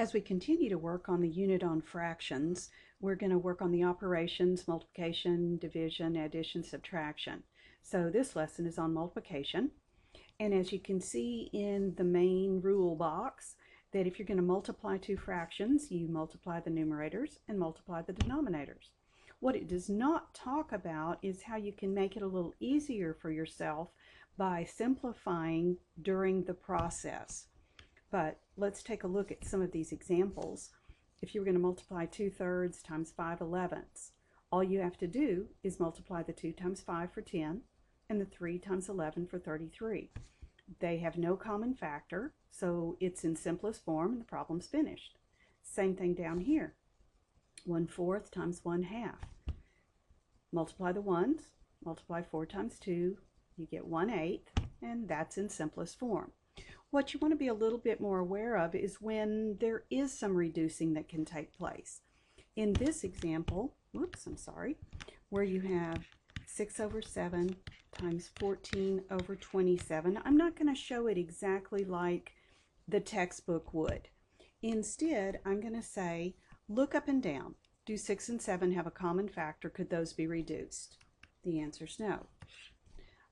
As we continue to work on the unit on fractions, we're going to work on the operations, multiplication, division, addition, subtraction. So this lesson is on multiplication. And as you can see in the main rule box, that if you're going to multiply two fractions, you multiply the numerators and multiply the denominators. What it does not talk about is how you can make it a little easier for yourself by simplifying during the process. But let's take a look at some of these examples. If you were going to multiply 2/3 times 5/11ths, all you have to do is multiply the 2 times 5 for 10 and the 3 times 11 for 33. They have no common factor, so it's in simplest form and the problem's finished. Same thing down here. 1/4 times 1/2. Multiply the ones, multiply 4 times 2, you get 1/8, and that's in simplest form. What you want to be a little bit more aware of is when there is some reducing that can take place. In this example, where you have 6/7 times 14/27, I'm not going to show it exactly like the textbook would. Instead, I'm going to say, look up and down. Do 6 and 7 have a common factor? Could those be reduced? The answer is no.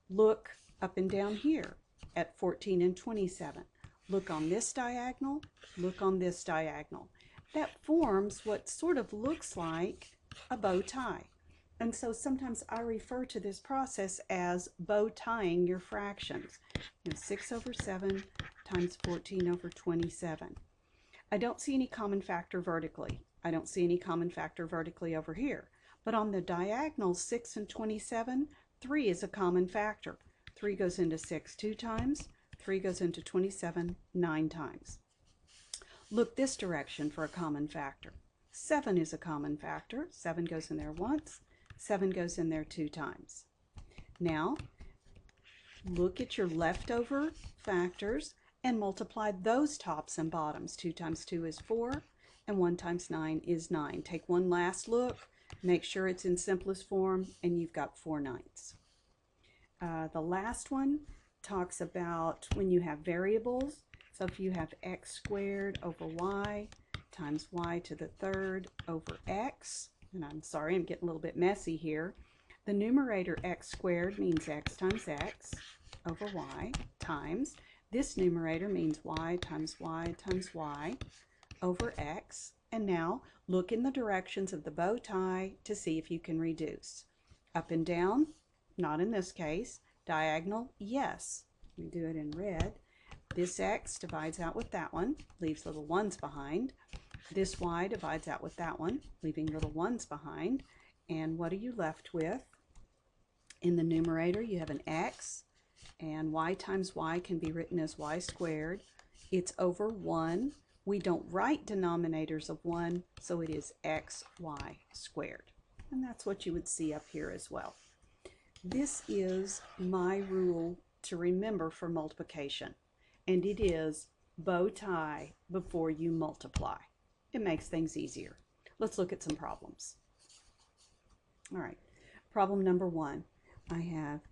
Look up and down here at 14 and 27. Look on this diagonal, look on this diagonal. That forms what sort of looks like a bow tie. And so sometimes I refer to this process as bow tying your fractions. 6/7 times 14/27. I don't see any common factor vertically. I don't see any common factor vertically over here. But on the diagonal 6 and 27, 3 is a common factor. 3 goes into 6 2 times, 3 goes into 27 9 times. Look this direction for a common factor. 7 is a common factor. 7 goes in there once, 7 goes in there 2 times. Now, look at your leftover factors and multiply those tops and bottoms. 2 times 2 is 4, and 1 times 9 is 9. Take one last look, make sure it's in simplest form, and you've got 4/9. The last one talks about when you have variables. So if you have x squared over y times y to the third over x, and I'm sorry, I'm getting a little bit messy here. The numerator x squared means x times x over y times. This numerator means y times y times y over x. And now look in the directions of the bow tie to see if you can reduce. Up and down, not in this case. Diagonal, yes. We do it in red. This x divides out with that one, leaves little ones behind. This y divides out with that one, leaving little ones behind. And what are you left with? In the numerator, you have an x, and y times y can be written as y squared. It's over 1. We don't write denominators of 1, so it is xy squared. And that's what you would see up here as well. This is my rule to remember for multiplication, and it is bow tie before you multiply. It makes things easier. Let's look at some problems. All right, problem number 1. I have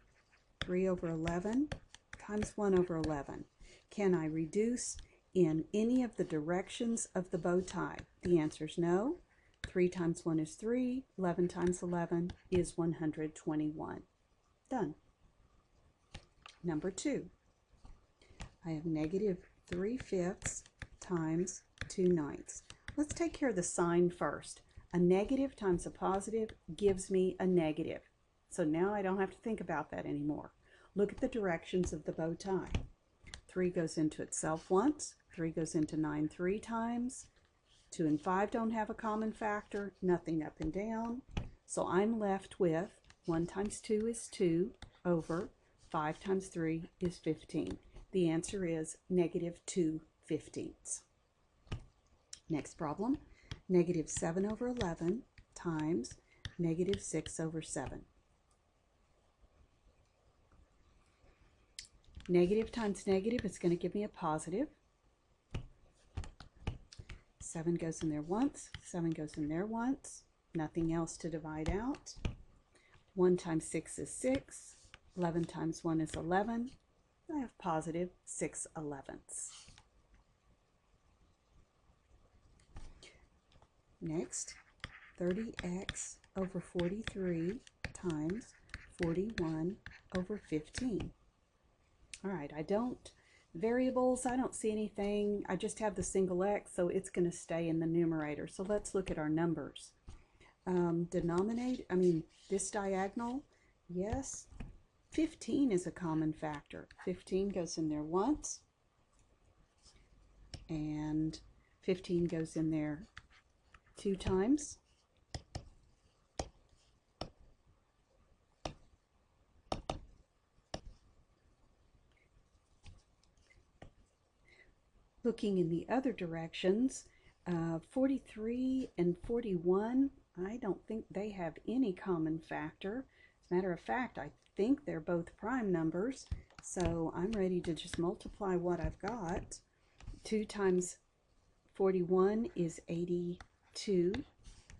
3/11 times 1/11. Can I reduce in any of the directions of the bow tie? The answer is no. 3 times 1 is 3. 11 times 11 is 121. Done. Number 2. I have -3/5 times 2/9. Let's take care of the sign first. A negative times a positive gives me a negative. So now I don't have to think about that anymore. Look at the directions of the bow tie. 3 goes into itself once. 3 goes into 9 3 times. 2 and 5 don't have a common factor. Nothing up and down. So I'm left with 1 times 2 is 2 over 5 times 3 is 15. The answer is -2/15. Next problem, -7/11 times -6/7. Negative times negative is going to give me a positive. 7 goes in there once, 7 goes in there once, nothing else to divide out. 1 times 6 is 6, 11 times 1 is 11. I have positive 6/11. Next, 30x over 43 times 41 over 15. All right, variables, I don't see anything. I just have the single x, so it's going to stay in the numerator. So let's look at our numbers. This diagonal, yes, 15 is a common factor. 15 goes in there once, and 15 goes in there 2 times. Looking in the other directions, 43 and 41, I don't think they have any common factor. As a matter of fact, I think they're both prime numbers, so I'm ready to just multiply what I've got. 2 times 41 is 82,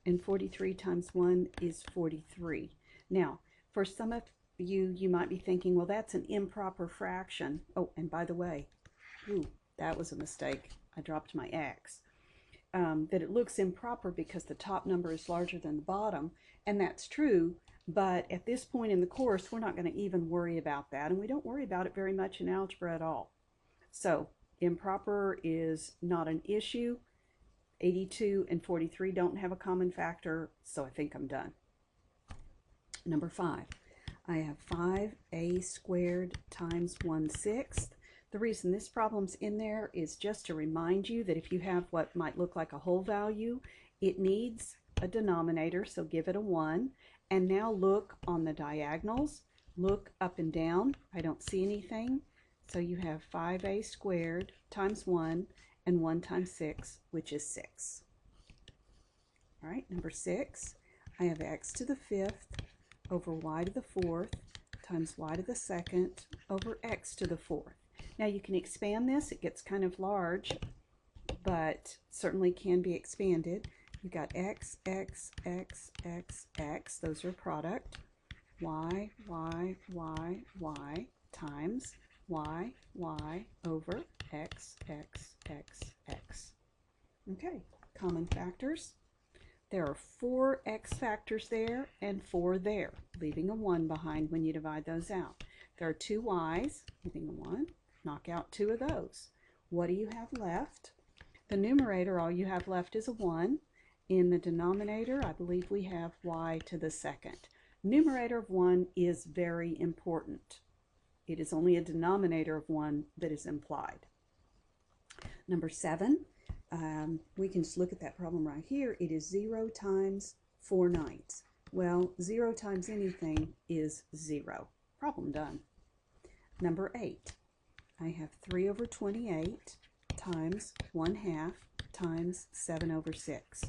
and 43 times 1 is 43. Now, for some of you, you might be thinking, well, that's an improper fraction. Oh, and by the way, that was a mistake. I dropped my x. That it looks improper because the top number is larger than the bottom, and that's true, but at this point in the course, we're not going to even worry about that, and we don't worry about it very much in algebra at all. So, improper is not an issue. 82 and 43 don't have a common factor, so I think I'm done. Number 5, I have 5a squared times 1/6. The reason this problem's in there is just to remind you that if you have what might look like a whole value, it needs a denominator, so give it a 1. And now look on the diagonals. Look up and down. I don't see anything. So you have 5a squared times 1 and 1 times 6, which is 6. All right, number 6, I have x to the 5th over y to the 4th times y to the 2nd over x to the 4th. Now you can expand this. It gets kind of large, but certainly can be expanded. You've got x, x, x, x, x. Those are product. Y, y, y, y times y, y over x, x, x, x. Okay, common factors. There are 4 x factors there and 4 there, leaving a 1 behind when you divide those out. There are 2 y's, leaving a 1. Knock out 2 of those. What do you have left? The numerator, all you have left is a 1. In the denominator, I believe we have y to the 2nd. Numerator of 1 is very important. It is only a denominator of 1 that is implied. Number 7, we can just look at that problem right here. It is 0 times 4/9. Well, 0 times anything is 0. Problem done. Number 8. I have 3 over 28 times 1/2 times 7 over 6.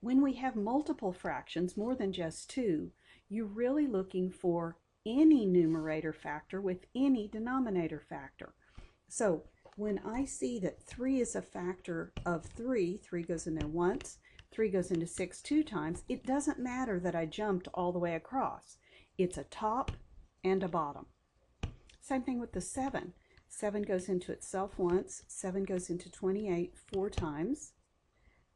When we have multiple fractions, more than just 2, you're really looking for any numerator factor with any denominator factor. So when I see that 3 is a factor of 3, 3 goes in there once, 3 goes into 6 2 times, it doesn't matter that I jumped all the way across. It's a top and a bottom. Same thing with the 7. 7 goes into itself once, 7 goes into 28 4 times,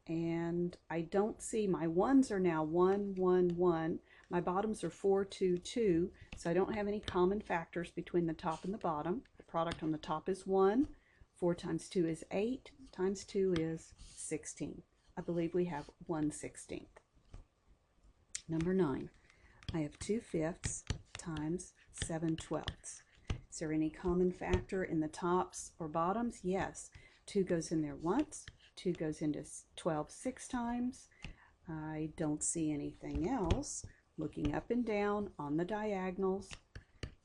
and I don't see, my 1's are now 1, 1, 1, my bottoms are 4, 2, 2, so I don't have any common factors between the top and the bottom. The product on the top is 1, 4 times 2 is 8, times 2 is 16. I believe we have 1/16. Number 9, I have 2/5 times 7/12. Is there any common factor in the tops or bottoms? Yes. 2 goes in there once. 2 goes into 12 6 times. I don't see anything else. Looking up and down on the diagonals,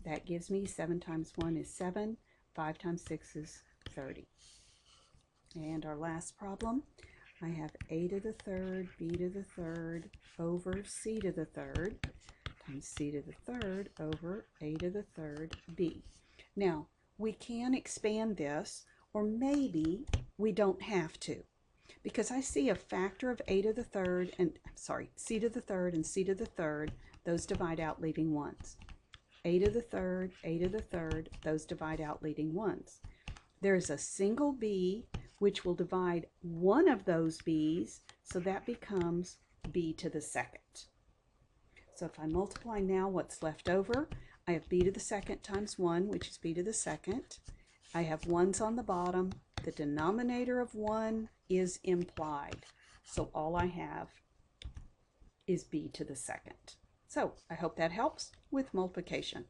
that gives me 7 times 1 is 7. 5 times 6 is 30. And our last problem, I have a to the 3rd, b to the 3rd over c to the 3rd times c to the 3rd over a to the 3rd b. Now, we can expand this, or maybe we don't have to, because I see a factor of a to the 3rd and, c to the 3rd and c to the 3rd, those divide out leaving 1's. A to the 3rd, a to the 3rd, those divide out leaving 1's. There's a single b which will divide one of those b's, so that becomes b to the second. So if I multiply now what's left over, I have b to the second times 1, which is b to the second. I have 1's on the bottom. The denominator of 1 is implied. So all I have is b to the second. So I hope that helps with multiplication.